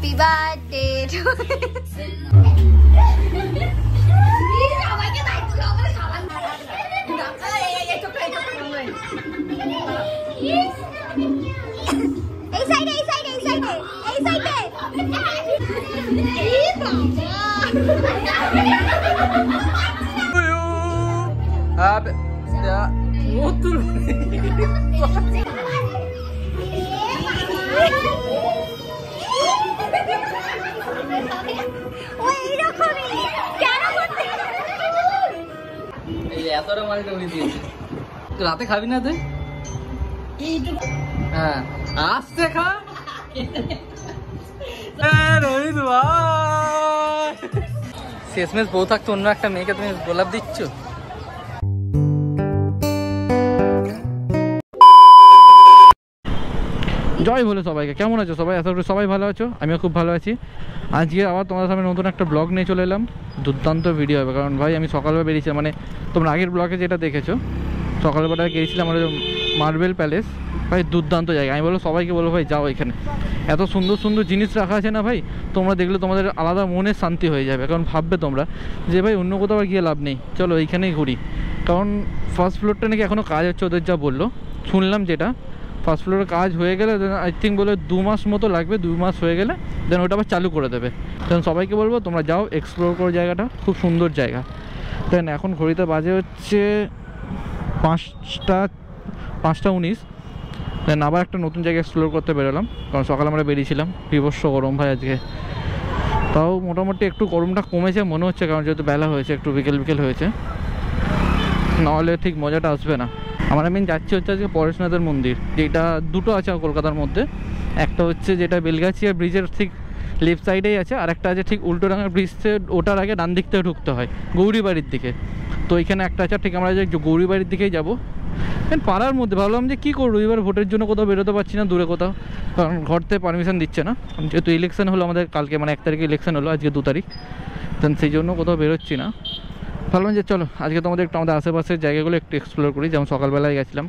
Happy birthday to এই সাইডে এতটা মালটা উড়ে দিয়েছে। রাতে খাবি না তুই? হ্যাঁ আসতে খা। রোহিত ভাই শেষমেশ বউ থাকতো অন্য একটা মেয়েকে তুমি গোলাপ দিচ্ছ। জয় বলে সবাইকে, কেমন আছো সবাই? আশা করি সবাই ভালো আছো, আমিও খুব ভালো আছি। আজকে আবার তোমাদের সামনে নতুন একটা ব্লগ নিয়ে চলে এলাম। দুর্দান্ত ভিডিও হবে, কারণ ভাই আমি সকালবেলা বেরিয়েছিলাম, মানে তোমরা আগের ব্লগে যেটা দেখেছো সকালবেলায় গিয়েছিলাম আমরা মার্বেল প্যালেস। ভাই দুর্দান্ত জায়গা, আমি বলবো সবাইকে বলবো ভাই যাও, এখানে এত সুন্দর সুন্দর জিনিস রাখা আছে না ভাই, তোমরা দেখলে তোমাদের আলাদা মনে শান্তি হয়ে যাবে। কারণ ভাববে তোমরা যে ভাই অন্য কোথাও গিয়ে লাভ নেই, চলো এইখানেই ঘুরি। কারণ ফার্স্ট ফ্লোরটা নাকি এখনও কাজ হচ্ছে ওদের, যা বললো শুনলাম, যেটা ফার্স্ট ফ্লোরের কাজ হয়ে গেলে আই থিঙ্ক বলে 2 মাস মতো লাগবে, 2 মাস হয়ে গেলে দেন ওটা আবার চালু করে দেবে। দেন সবাইকে বলবো তোমরা যাও, এক্সপ্লোর করো জায়গাটা, খুব সুন্দর জায়গা। দেন এখন ঘড়িতে বাজে হচ্ছে 5টা 19। দেন আবার একটা নতুন জায়গা এক্সপ্লোর করতে বেরোলাম, কারণ সকালে আমরা বেরিয়েছিলাম। বিভৎস গরম ভাই আজকে, তাও মোটামুটি একটু গরমটা কমেছে মনে হচ্ছে, কারণ যেহেতু বেলা হয়েছে, একটু বিকেল হয়েছে, নাহলে ঠিক মজাটা আসবে না। আমরা মেন যাচ্ছি হচ্ছে আজকে পরেশনাথের মন্দির, যেটা দুটো আছে কলকাতার মধ্যে। একটা হচ্ছে যেটা বেলগাছিয়া ব্রিজের ঠিক লেফট সাইডেই আছে, আর একটা আছে ঠিক উল্টোডাঙ্গা ব্রিজ থেকে ওটার আগে ডান দিক থেকে ঢুকতে হয় গৌরীবাড়ির দিকে। তো এখানে একটা আছে, ঠিক আমরা যে গৌরীবাড়ির দিকেই যাবো। পাড়ার মধ্যে ভাবলাম যে কী করবো, এবার ভোটের জন্য কোথাও বেরোতে পারছি না দূরে কোথাও, কারণ ঘর থেকে পারমিশন দিচ্ছে না, যেহেতু ইলেকশন হলো আমাদের কালকে, মানে 1 তারিখে ইলেকশন হলো, আজকে 2 তারিখ। দেন সেই জন্য কোথাও বেরোচ্ছি না। ভাবলাম যে চলো আজকে তোমাদের একটু আমাদের আশেপাশের জায়গাগুলো একটু এক্সপ্লোর করি। যেমন সকালবেলায় গেছিলাম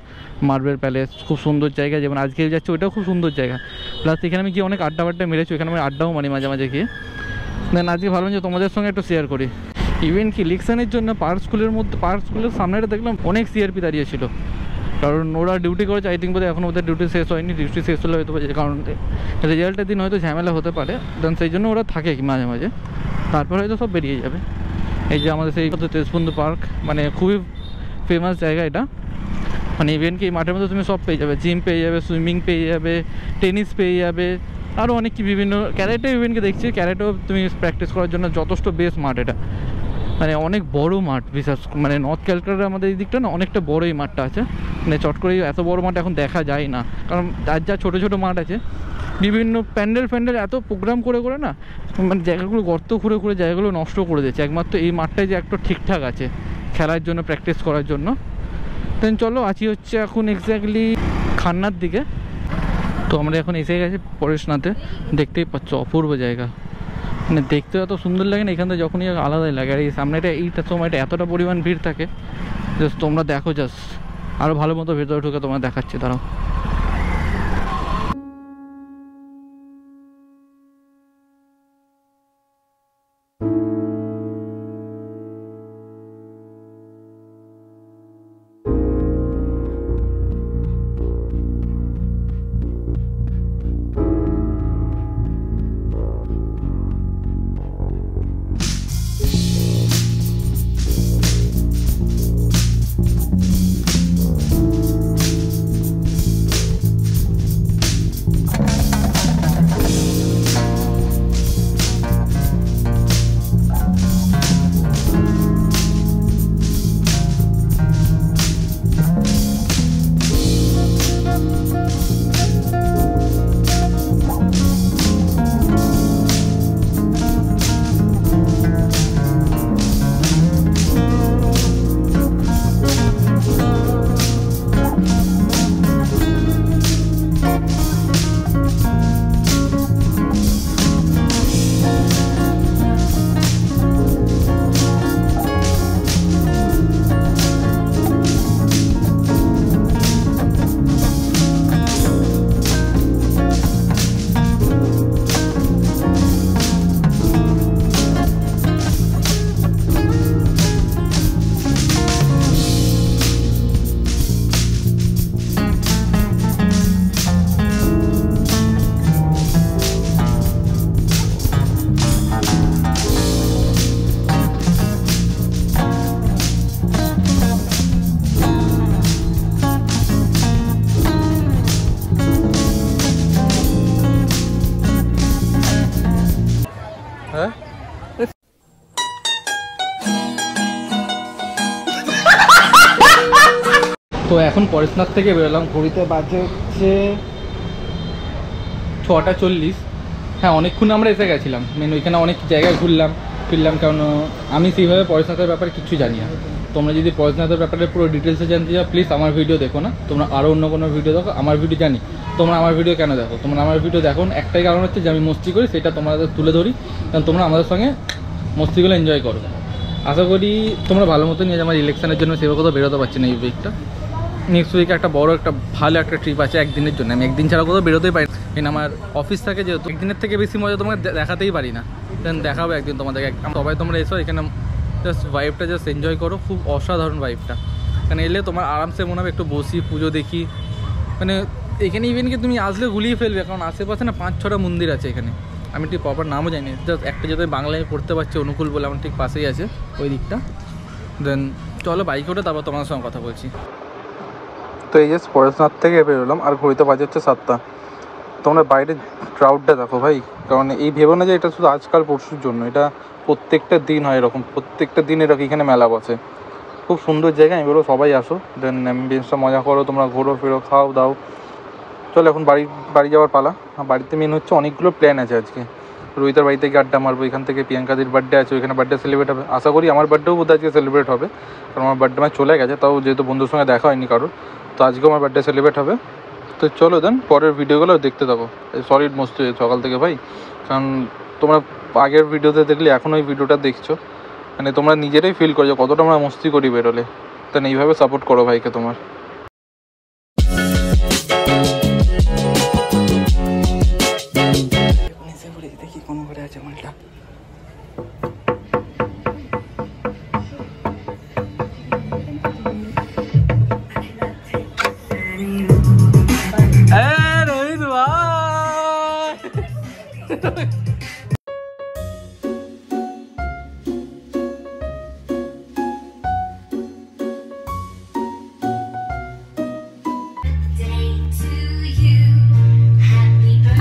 মার্বেল প্যালেস, খুব সুন্দর জায়গা। যেমন আজকে যাচ্ছি ওইটাও খুব সুন্দর জায়গা, প্লাস এখানে আমি গিয়ে অনেক আড্ডা মেরেছি, এখানে আমি আড্ডাও মারি মাঝে মাঝে গিয়ে। দেন আজকে ভাবলাম যে তোমাদের সঙ্গে একটু শেয়ার করি। ইভেন কি ইলেকশনের জন্য পার্ক স্কুলের সামনেটা দেখলাম অনেক সিআরপি দাঁড়িয়েছিল, কারণ ওরা ডিউটি করেছে। আই থিঙ্ক বোধহয় এখনও ওদের ডিউটি শেষ হয়নি, ডিউটি শেষ হলে হয়তো, কারণ রেজাল্টের দিন হয়তো ঝামেলা হতে পারে। দেন সেই জন্য ওরা থাকে মাঝে মাঝে, তারপর হয়তো সব বেরিয়ে যাবে। এই যে আমাদের সেই তেজবন্ধু পার্ক, মানে খুবই ফেমাস জায়গা এটা। মানে ইভেন কি মাঠের মধ্যে তুমি সব পেয়ে যাবে, জিম পেয়ে যাবে, সুইমিং পেয়ে যাবে, টেনিস পেয়ে যাবে, আরও অনেক কি বিভিন্ন ক্যারেটে ইভেনকে দেখছি, ক্যারেটেও তুমি প্র্যাকটিস করার জন্য যথেষ্ট বেস্ট মাঠ এটা। মানে অনেক বড় মাঠ, বিশেষ মানে নর্থ ক্যালকাটার আমাদের এই দিকটা না অনেকটা বড় এই মাঠটা আছে। মানে চট করে এত বড় মাঠ এখন দেখা যায় না, কারণ যা ছোটো ছোটো মাঠ আছে, বিভিন্ন প্যান্ডেল এত প্রোগ্রাম করে না, মানে জায়গাগুলো গর্ত খুঁড়ে জায়গাগুলো নষ্ট করে দিয়েছে। একমাত্র এই মাঠটাই যে একটু ঠিকঠাক আছে খেলার জন্য, প্র্যাকটিস করার জন্য। দেন চলো আছি হচ্ছে এখন এক্স্যাক্টলি খান্নার দিকে। তো আমরা এখন এসে গেছি পরেশনাথে, দেখতেই পাচ্ছ অপূর্ব জায়গা, মানে দেখতে এত সুন্দর লাগে না, এখান থেকে যখনই আলাদাই লাগে। আর এই সামনেটা এইটা সময়টা এতটা পরিমাণ ভিড় থাকে, জাস্ট তোমরা দেখো, জাস্ট আরও ভালো মতো ভেতরে ঢুকে তোমরা দেখাচ্ছি, দাঁড়াও। তো এখন পরেশনাথ থেকে বেরোলাম, ঘড়িতে বাজে হচ্ছে 6:40। হ্যাঁ, অনেকক্ষণ আমরা এসে গেছিলাম, মেন ওইখানে অনেক জায়গায় ঘুরলাম ফিরলাম, কারণ আমি সেইভাবে পরেশনাথের ব্যাপারে কিছু জানি না। তোমরা যদি পরেশনাথের ব্যাপারে পুরো ডিটেলসে জানতে চাও প্লিজ আমার ভিডিও দেখো না, তোমরা আরও অন্য কোনো ভিডিও দেখো। আমার ভিডিও জানি, তোমরা আমার ভিডিও কেন দেখো? তোমরা আমার ভিডিও দেখো একটাই কারণ হচ্ছে যে আমি মস্তি করি, সেটা তোমাদের তুলে ধরি, কারণ তোমরা আমাদের সঙ্গে মস্তিগুলো এনজয় করো। আশা করি তোমরা ভালো মতো নিয়ে আমার ইলেকশনের জন্য সেভাবে কোথাও বেরোতে পারছি না এই উইকটা। নেক্সট উইকে একটা বড় একটা ভালো একটা ট্রিপ আছে একদিনের জন্য। আমি একদিন ছাড়া কোথাও বেরোতেই পারি না, কারণ আমার অফিস থাকে, যেহেতু একদিনের থেকে বেশি মজা তোমাকে দেখাতেই পারি না। দেন দেখাবো একদিন তোমাদেরকে। সবাই তোমরা এসো এখানে, জাস্ট ভাইবটা জাস্ট এনজয় করো, খুব অসাধারণ ভাইবটা। কারণ এলে তোমার আরামসে মনে হবে একটু বসি, পুজো দেখি। মানে এখানে ইভেন কি তুমি আসলে গুলিয়ে ফেলবে, কারণ আশেপাশে না 5-6টা মন্দির আছে এখানে। আমি ঠিক প্রপার নামও জানি, জাস্ট একটা যেটা বাংলায় পড়তে পারছি অনুকূল বলে, আমার ঠিক পাশেই আছে ওই দিকটা। দেন চলো বাইক ওঠে, তারপর তোমার সঙ্গে কথা বলছি। তো এই যে পরেশনাথ থেকে বেরোলাম, আর ঘড়িতে বাজে হচ্ছে 7টা। তোমরা বাইরে ক্রাউডটা দেখো ভাই, কারণ এই ভেবো না যে এটা শুধু আজকাল পরশুর জন্য, এটা প্রত্যেকটা দিন হয় এরকম, প্রত্যেকটা দিন এরকম এখানে মেলা বসে। খুব সুন্দর জায়গা, আমি বলবো সবাই আসো, দেন অ্যাম্বিয়েন্সটা মজা করো, তোমরা ঘোরো ফেরো, খাও দাও। চলো এখন বাড়ি যাওয়ার পালা। বাড়িতে মেন হচ্ছে অনেকগুলো প্ল্যান আছে আজকে। রোহিতার বাড়ি থেকে আড্ডা মারবো, এখান থেকে প্রিয়াঙ্কাদির বার্থডে আছে, ওইখানে বার্থডে সেলিব্রেট হবে। আশা করি আমার বার্থডেও বোধহয় আজকে সেলিব্রেট হবে, কারণ আমার বার্থডে আমার চলে গেছে, তাও যেহেতু বন্ধুর সঙ্গে দেখা হয়নি কারোর, তো আজকেও আমার বার্থডে সেলিব্রেট হবে। তো চলো দেন পরের ভিডিওগুলো দেখতে থাকো। সলিড মস্তি সকাল থেকে ভাই, কারণ তোমরা আগের ভিডিওতে দেখলে এখন ওই ভিডিওটা দেখছো, মানে তোমরা নিজেরাই ফিল করছো কতটা আমরা মস্তি করি বেরোলে। তাই এইভাবে সাপোর্ট করো ভাইকে তোমার। দেখি কোন ঘরে আছে মালটা। রোহিত ভাই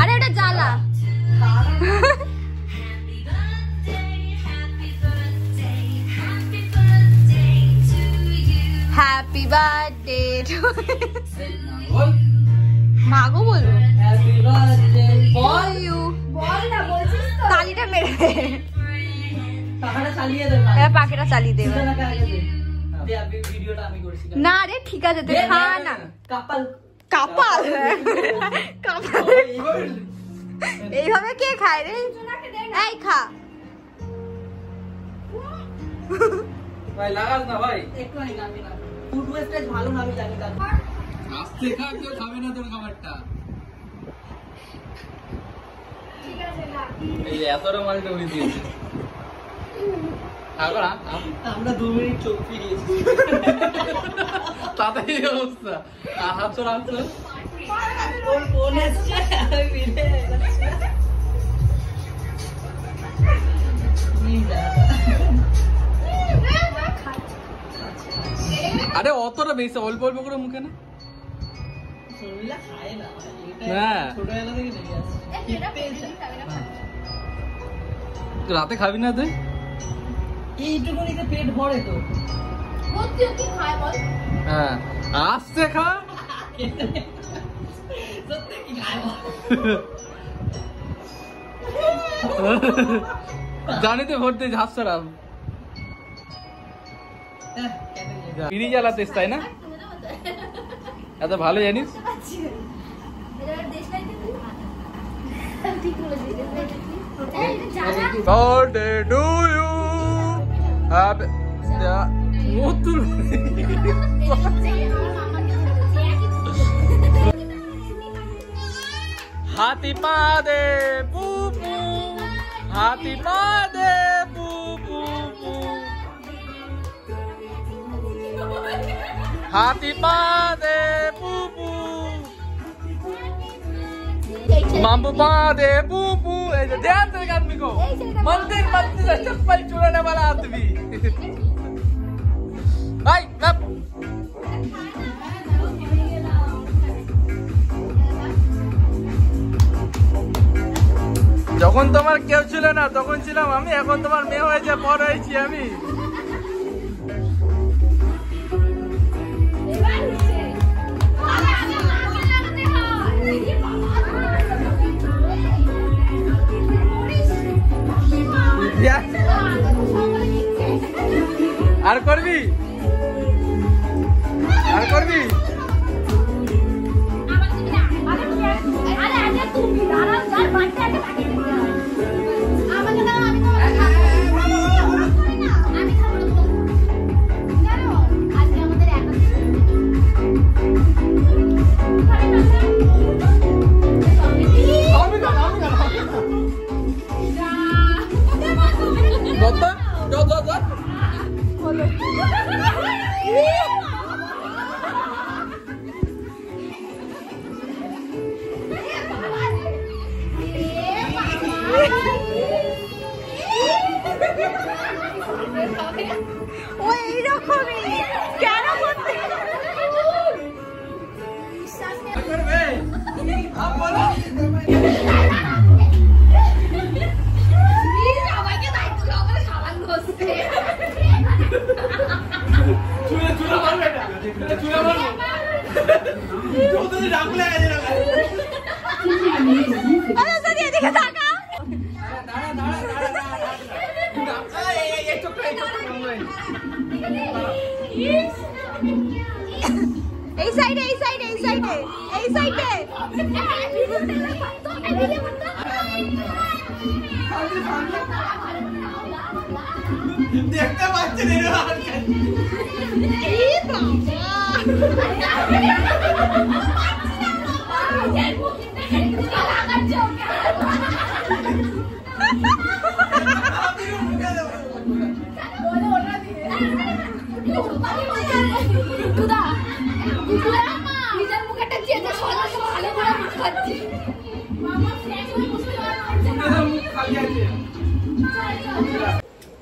আরে ওটা জ্বালা। হ্যাপি বার্থডে টু মাগো বলবো তালিটা মেরে পাখিটা চালিয়ে দেবে না রে, ঠিক আছে তুই খা না। কপাল কপাল এইভাবে কে খায় রে? এই খা ভাই, লাগাস না ভাই, একটু না ফুড ওয়েস্টেজ ভালো না, আমি জানি। আস্তে খা, কেউ খাবে না তোর খাবারটা। ঠিক আছে না, এই এতটা মালটা উড়িয়ে দিয়েছে। আমরা 2 মিনিট চোখ ফিরিয়েছি, তাতে এই অবস্থা। হাত চড়া হাত চড়া ওর ফোন এসছে, আমি মিলে আরে অতটা বেশি অল্প অল্প করে মুখে না। রাতে খাবি না তুই? এইটুকুনিতে পেট ভরে তো। হ্যাঁ, আস্তে খা। জানিতে ভরতে ঝাপসারাম বিড়ি জ্বালাতিস, তাই না? এত ভালো জানিস। Birthday to you. Happy birthday, boo boo. Happy birthday, boo boo boo. Happy birthday, boo boo. Mambu birthday, boo boo. ध्यान से आदमी को मंदिर मंदिर से चप्पल चुराने वाला आदमी। भाई যখন তোমার কেউ ছিল না তখন ছিলাম আমি, এখন তোমার মেয়ে হয়েছে, বড় হয়েছি আমি। আর করবি আর করবি এই সাইডে এই সাইডে এই সাইডে এই সাইডে দেখতে পাচ্ছেন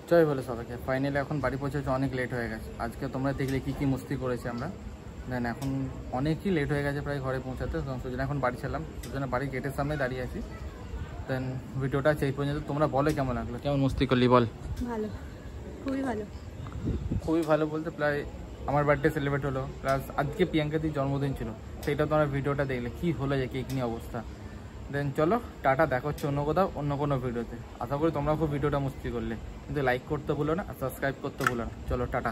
জয় বলে সবাইকে। ফাইনালি এখন বাড়ি পৌঁছেছে, অনেক লেট হয়ে গেছে। আজকে তোমরা দেখলে কি কি মস্তি করেছি আমরা। দেন এখন অনেকই লেট হয়ে গেছে প্রায় ঘরে পৌঁছাতে, সেজন্য এখন বাড়ি ছিলাম, সেজন্য বাড়ির গেটের সামনে দাঁড়িয়ে আছি। দেন ভিডিওটা সেই পর্যন্ত। তোমরা বলো কেমন লাগলো, কেমন মস্তি করলি বল। ভালো, খুবই ভালো। খুবই ভালো বলতে প্রায় আমার বার্থডে সেলিব্রেট হলো, প্লাস আজকে প্রিয়াঙ্কাদির জন্মদিন ছিল, সেইটা তোমরা ভিডিওটা দেখলে কি হলো যে কেক নিয়ে অবস্থা। দেন চলো টাটা, দেখা হচ্ছে অন্য কোথাও অন্য কোনো ভিডিওতে। আশা করি তোমরা খুব ভিডিওটা মস্তি করলে, কিন্তু লাইক করতে ভুলো না আর সাবস্ক্রাইব করতে ভুলো না। চলো টাটা।